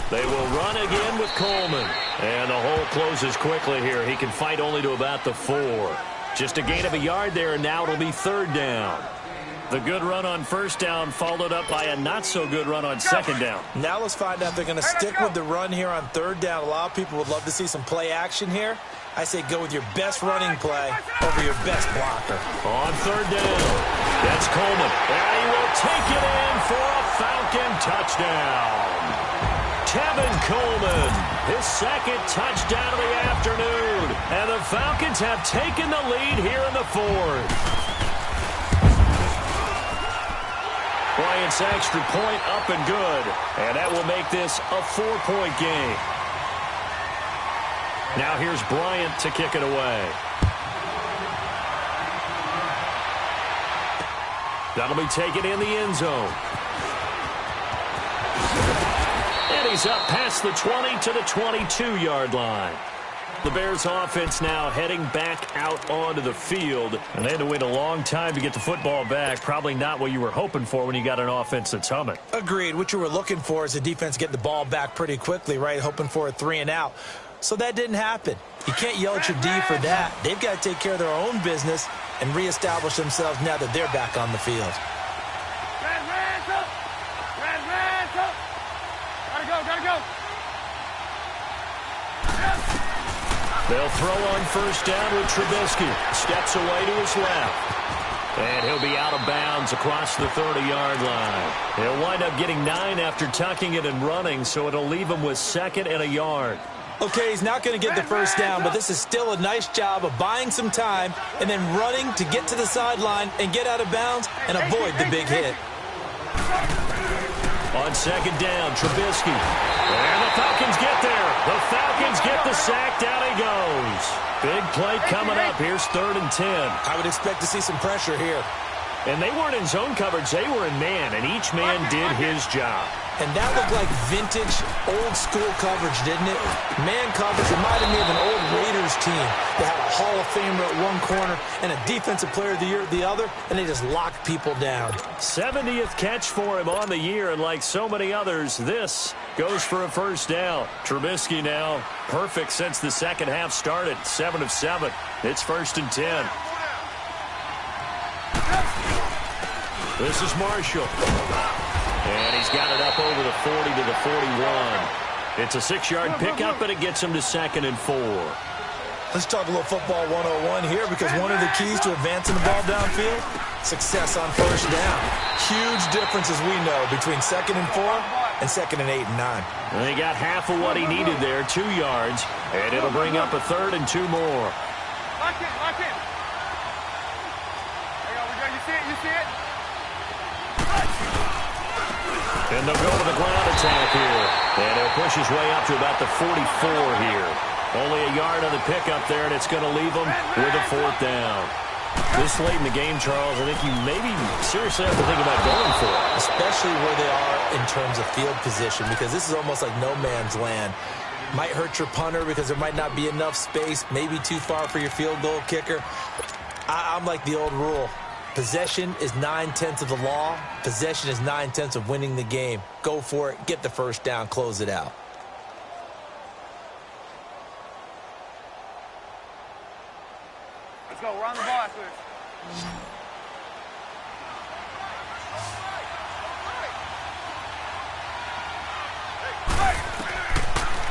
Speaker 1: They will run again with Coleman. And the hole closes quickly here. He can fight only to about the 4. Just a gain of a yard there, and now it'll be third down. The good run on first down followed up by a not-so-good run on second down.
Speaker 2: Now let's find out if they're going to stick with the run here on third down. A lot of people would love to see some play action here. I say go with your best running play over your best blocker.
Speaker 1: On third down, that's Coleman. And he will take it in for a Falcon touchdown. Tevin Coleman, his 2nd touchdown of the afternoon. And the Falcons have taken the lead here in the 4th. Bryant's extra point up and good. And that will make this a 4-point game. Now here's Bryant to kick it away. That'll be taken in the end zone. And he's up past the 20 to the 22-yard line. The Bears offense now heading back out onto the field. And they had to wait a long time to get the football back. Probably not what you were hoping for when you got an offense that's humming.
Speaker 2: Agreed. What you were looking for is the defense getting the ball back pretty quickly, right? Hoping for a 3-and-out. So that didn't happen. You can't yell at your D for that. They've got to take care of their own business and reestablish themselves now that they're back on the field.
Speaker 3: Gotta go.
Speaker 1: They'll throw on first down with Trubisky. Steps away to his left. And he'll be out of bounds across the 30-yard line. He'll wind up getting 9 after tucking it and running, so it'll leave him with 2nd and a yard.
Speaker 2: Okay, he's not going to get the first down, but this is still a nice job of buying some time and then running to get to the sideline and get out of bounds and avoid the big hit.
Speaker 1: On second down, Trubisky. And the Falcons get there. The Falcons get the sack. Down he goes. Big play coming up. Here's 3rd and 10.
Speaker 2: I would expect to see some pressure here.
Speaker 1: And they weren't in zone coverage. They were in man, and each man did his job.
Speaker 2: And that looked like vintage, old-school coverage, didn't it? Man coverage reminded me of an old Raiders team. They had a Hall of Famer at one corner and a Defensive Player of the Year at the other, and they just locked people down.
Speaker 1: 70th catch for him on the year, and like so many others, this goes for a first down. Trubisky now perfect since the second half started. 7 of 7. It's 1st and 10. This is Marshall. And he's got it up over the 40 to the 41. It's a 6-yard pickup, and it gets him to 2nd and 4.
Speaker 2: Let's talk a little football 101 here, because one of the keys to advancing the ball downfield, success on first down. Huge difference, as we know, between 2nd and 4 and 2nd and 8 and 9.
Speaker 1: And he got half of what he needed there, 2 yards, and it'll bring up a 3rd and 2 more.
Speaker 3: Lock in, lock in. There you go, you see it, you see it?
Speaker 1: And they'll go to the ground attack here. And he'll push his way up to about the 44 here. Only a yard on the pickup there, and it's going to leave him with a 4th down. This late in the game, Charles, I think you maybe seriously have to think about going for it.
Speaker 2: Especially where they are in terms of field position, because this is almost like no man's land. Might hurt your punter because there might not be enough space, maybe too far for your field goal kicker. I'm like the old rule. Possession is 9/10 of the law. Possession is 9/10 of winning the game. Go for it. Get the first down. Close it out.
Speaker 3: Let's go, we're on the ball after this.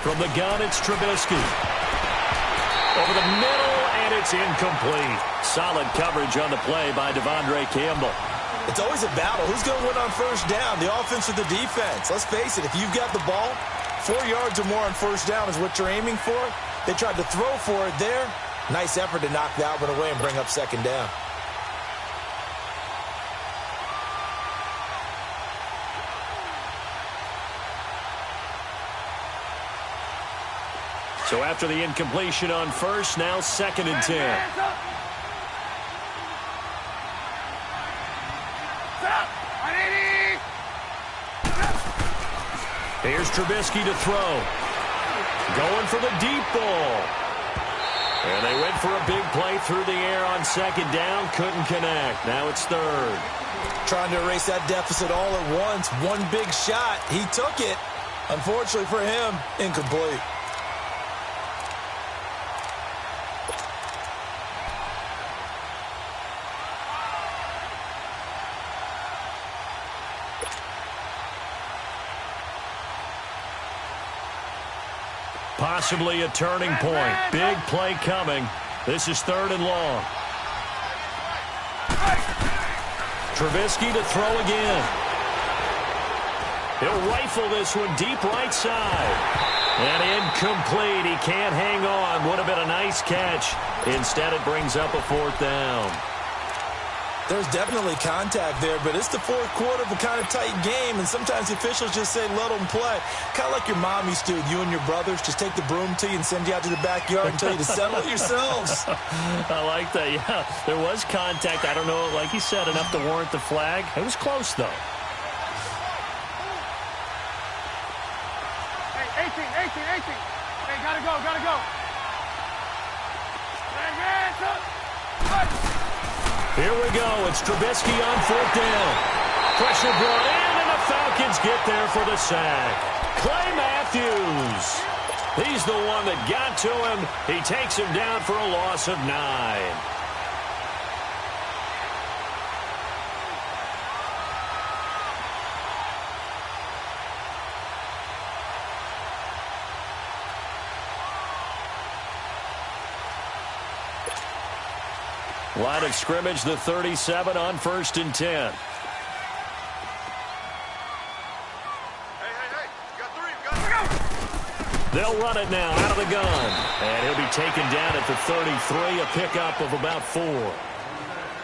Speaker 1: From the gun, it's Trubisky. Over the middle, and it's incomplete. Solid coverage on the play by Devondre Campbell.
Speaker 2: It's always a battle. Who's going to win on first down, the offense or the defense? Let's face it, if you've got the ball, 4 yards or more on first down is what you're aiming for. They tried to throw for it there. Nice effort to knock that one away and bring up 2nd down.
Speaker 1: So after the incompletion on first, now 2nd and 10. Here's Trubisky to throw. Going for the deep ball. And they went for a big play through the air on 2nd down. Couldn't connect. Now it's 3rd.
Speaker 2: Trying to erase that deficit all at once. One big shot. He took it. Unfortunately for him, incomplete.
Speaker 1: Possibly a turning point. Big play coming. This is 3rd and long. Trubisky to throw again. He'll rifle this one deep right side. And incomplete. He can't hang on. Would have been a nice catch. Instead, it brings up a 4th down.
Speaker 2: There's definitely contact there, but it's the 4th quarter of a kind of tight game, and sometimes the officials just say, let them play. Kind of like your mom used to with you and your brothers. Just take the broom to you and send you out to the backyard and tell you to settle it yourselves.
Speaker 1: I like that, yeah. There was contact. I don't know, like he said, enough to warrant the flag. It was close, though.
Speaker 3: Hey, 18. Hey, gotta go.
Speaker 1: Here we go. It's Trubisky on 4th down. Pressure brought in, and the Falcons get there for the sack. Clay Matthews. He's the one that got to him. He takes him down for a loss of 9. Line of scrimmage, the 37 on 1st and 10.
Speaker 3: Hey, you got 3, go!
Speaker 1: They'll run it now out of the gun. And he'll be taken down at the 33, a pickup of about 4.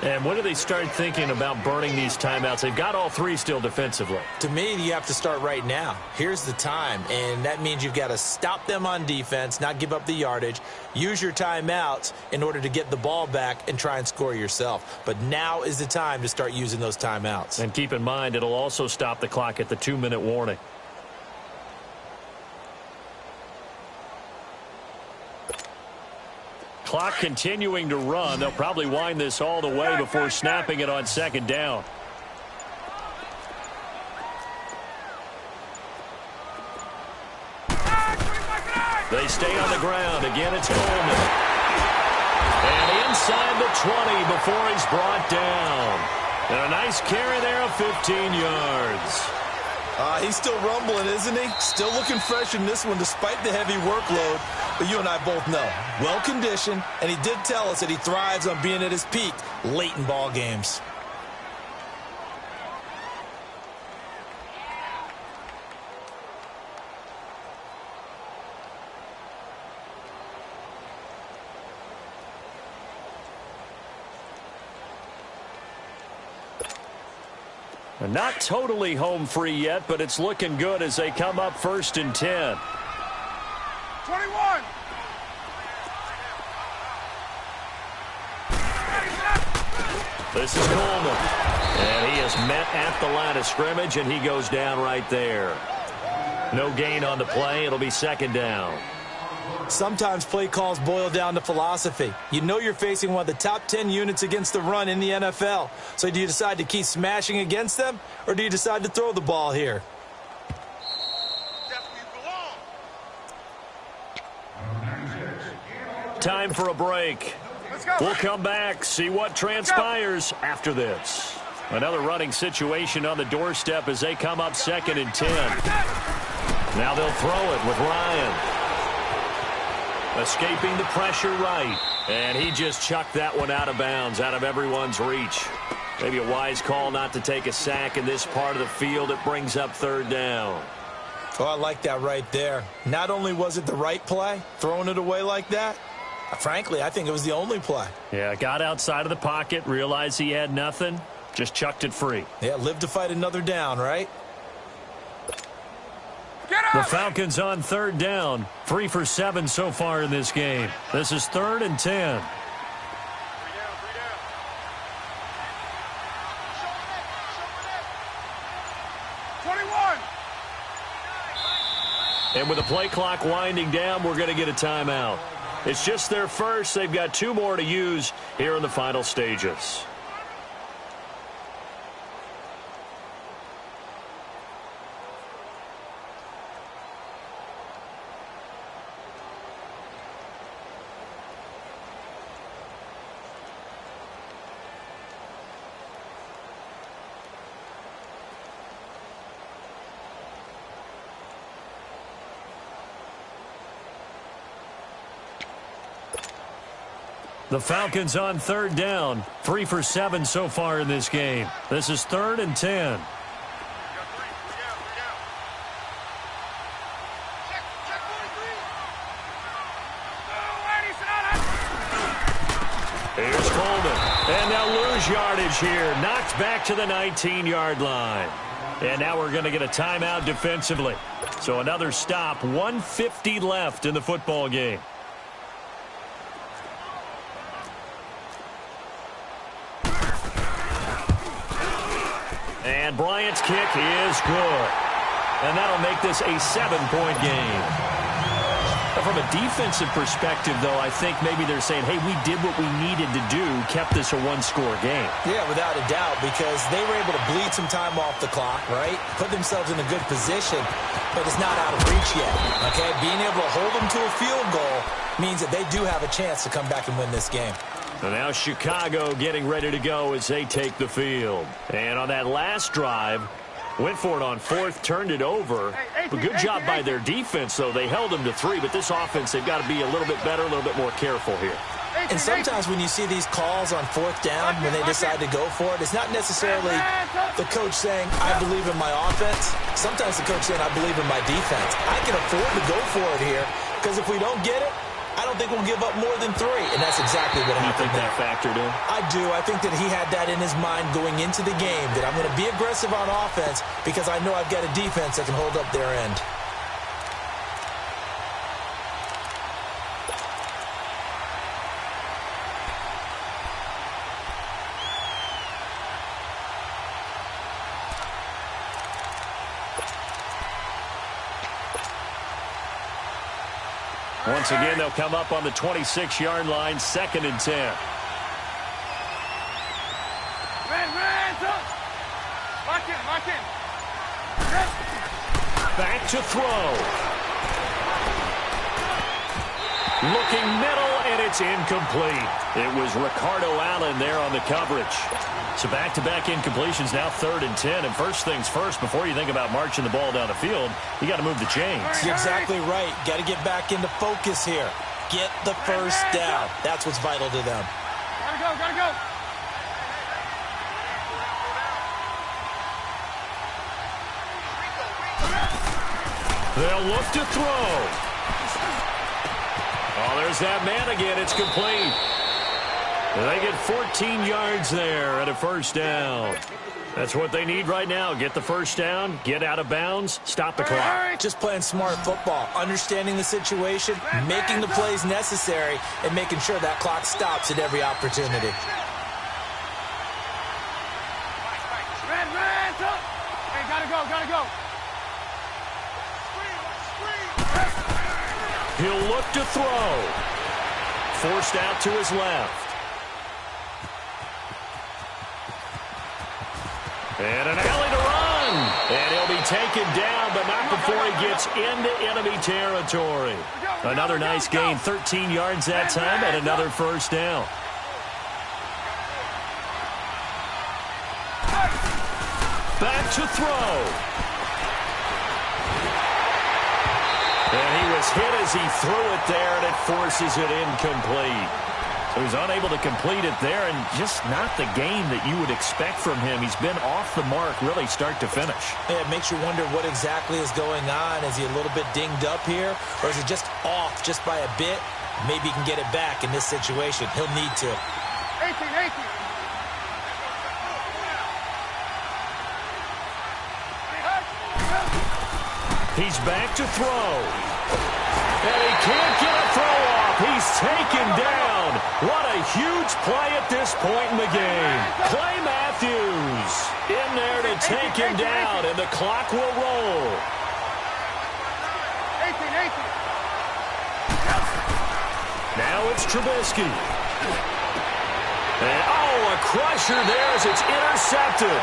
Speaker 1: And when do they start thinking about burning these timeouts? They've got all 3 still defensively.
Speaker 2: To me, you have to start right now. Here's the time, and that means you've got to stop them on defense, not give up the yardage, use your timeouts in order to get the ball back and try and score yourself. But now is the time to start using those timeouts.
Speaker 1: And keep in mind, it'll also stop the clock at the 2-minute warning. Clock continuing to run. They'll probably wind this all the way before snapping it on 2nd down. They stay on the ground. Again, it's Coleman. And inside the 20 before he's brought down. And a nice carry there of 15 yards.
Speaker 2: He's still rumbling, isn't he? Still looking fresh in this one despite the heavy workload. But you and I both know, well-conditioned, and he did tell us that he thrives on being at his peak late in ball games.
Speaker 1: Not totally home free yet, but it's looking good as they come up 1st and 10.
Speaker 3: 21.
Speaker 1: This is Coleman. And he is met at the line of scrimmage, and he goes down right there. No gain on the play. It'll be 2nd down.
Speaker 2: Sometimes play calls boil down to philosophy. You know you're facing one of the top 10 units against the run in the NFL. So do you decide to keep smashing against them, or do you decide to throw the ball here?
Speaker 1: Time for a break. We'll come back, see what transpires after this. Another running situation on the doorstep as they come up 2nd and 10. Now they'll throw it with Ryan. Escaping the pressure right. And he just chucked that one out of bounds, out of everyone's reach. Maybe a wise call not to take a sack in this part of the field. It brings up 3rd down.
Speaker 2: Oh, I like that right there. Not only was it the right play, throwing it away like that, frankly, I think it was the only play.
Speaker 1: Yeah, got outside of the pocket, realized he had nothing, just chucked it free.
Speaker 2: Yeah, live to fight another down, right?
Speaker 1: The Falcons on 3rd down. 3 for 7 so far in this game. This is 3rd and 10. And with the play clock winding down, we're going to get a timeout. It's just their first. They've got 2 more to use here in the final stages. The Falcons on 3rd down. 3 for 7 so far in this game. This is 3rd and 10. Here's Coleman. And they'll lose yardage here. Knocked back to the 19-yard line. And now we're going to get a timeout defensively. So another stop. 1:50 left in the football game. And Bryant's kick is good. And that'll make this a 7-point game. From a defensive perspective, though, I think maybe they're saying, hey, we did what we needed to do, kept this a 1-score game.
Speaker 2: Yeah, without a doubt, because they were able to bleed some time off the clock, right? Put themselves in a good position, but it's not out of reach yet, okay? Being able to hold them to a field goal means that they do have a chance to come back and win this game.
Speaker 1: And now Chicago getting ready to go as they take the field. And on that last drive, went for it on 4th, turned it over. A good job by their defense, though. They held them to 3, but this offense, they've got to be a little bit better, a little bit more careful here.
Speaker 2: And sometimes when you see these calls on 4th down, when they decide to go for it, it's not necessarily the coach saying, I believe in my offense. Sometimes the coach saying, I believe in my defense. I can afford to go for it here, because if we don't get it, I don't think we'll give up more than 3, and that's exactly what happened.
Speaker 1: You think that factored in?
Speaker 2: I do. I think that he had that in his mind going into the game, that I'm going to be aggressive on offense because I know I've got a defense that can hold up their end.
Speaker 1: Once again, they'll come up on the 26-yard line, 2nd and 10.
Speaker 3: Lock in.
Speaker 1: Back to throw. Looking middle, and it's it's incomplete. It was Ricardo Allen there on the coverage. So back-to-back incompletions, now 3rd and 10. And first things first, before you think about marching the ball down the field, you got to move the chains.
Speaker 2: You're exactly right. Got to get back into focus here. Get the first down. That's what's vital to them.
Speaker 3: Gotta go, gotta go.
Speaker 1: They'll look to throw. Oh, there's that man again. It's complete. They get 14 yards there at a first down. That's what they need right now. Get the first down, get out of bounds, stop the clock.
Speaker 2: Just playing smart football, understanding the situation, making the plays necessary, and making sure that clock stops at every opportunity.
Speaker 3: Hey, gotta go, gotta go.
Speaker 1: He'll look to throw. Forced out to his left. And an alley to run. And he'll be taken down, but not before he gets into enemy territory. Another nice gain, 13 yards that time, and another first down. Back to throw. And he was hit as he threw it there, and it forces it incomplete. So he's unable to complete it there, and just not the game that you would expect from him. He's been off the mark really start to finish.
Speaker 2: Yeah, it makes you wonder what exactly is going on. Is he a little bit dinged up here, or is he just off just by a bit? Maybe he can get it back in this situation. He'll need to.
Speaker 3: 18.
Speaker 1: He's back to throw. And he can't get a throw off. He's taken down. What a huge play at this point in the game. Clay Matthews in there to take him down, and the clock will roll.
Speaker 3: 18.
Speaker 1: Now it's Trubisky. And, a crusher there as it's intercepted.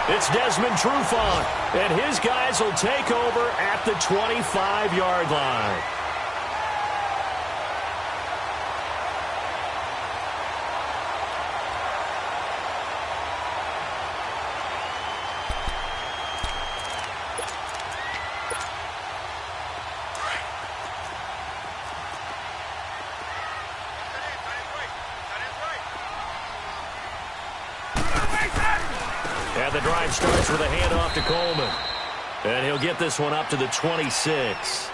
Speaker 1: It's Desmond Trufant, and his guys will take over at the 25-yard line. And the drive starts with a handoff to Coleman. And he'll get this one up to the 26.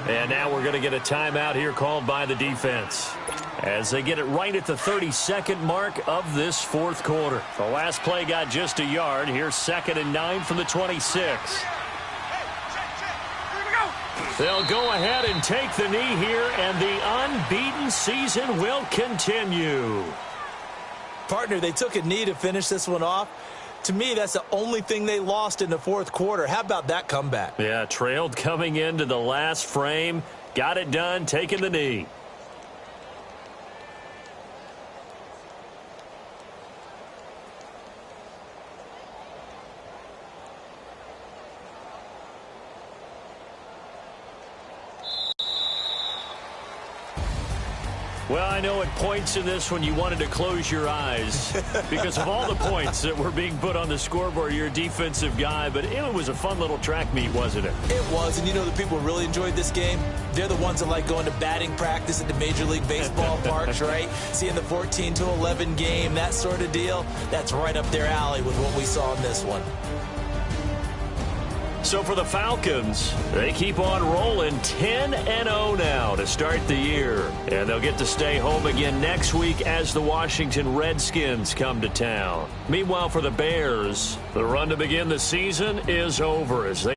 Speaker 1: And now we're going to get a timeout here called by the defense, as they get it right at the 32nd mark of this fourth quarter. The last play got just a yard. Here's 2nd and 9 from the 26. They'll go ahead and take the knee here, and the unbeaten season will continue.
Speaker 2: Partner, they took a knee to finish this one off. To me, that's the only thing they lost in the fourth quarter. How about that comeback?
Speaker 1: Yeah, trailed coming into the last frame. Got it done, taking the knee. Well, I know at points in this one you wanted to close your eyes because of all the points that were being put on the scoreboard. You're a defensive guy, but it was a fun little track meet, wasn't it?
Speaker 2: It was, and you know the people really enjoyed this game? They're the ones that like going to batting practice at the Major League Baseball parks, right? Seeing the 14-11 game, that sort of deal, that's right up their alley with what we saw in this one.
Speaker 1: So for the Falcons, they keep on rolling 10-0 now to start the year. And they'll get to stay home again next week as the Washington Redskins come to town. Meanwhile, for the Bears, the run to begin the season is over as they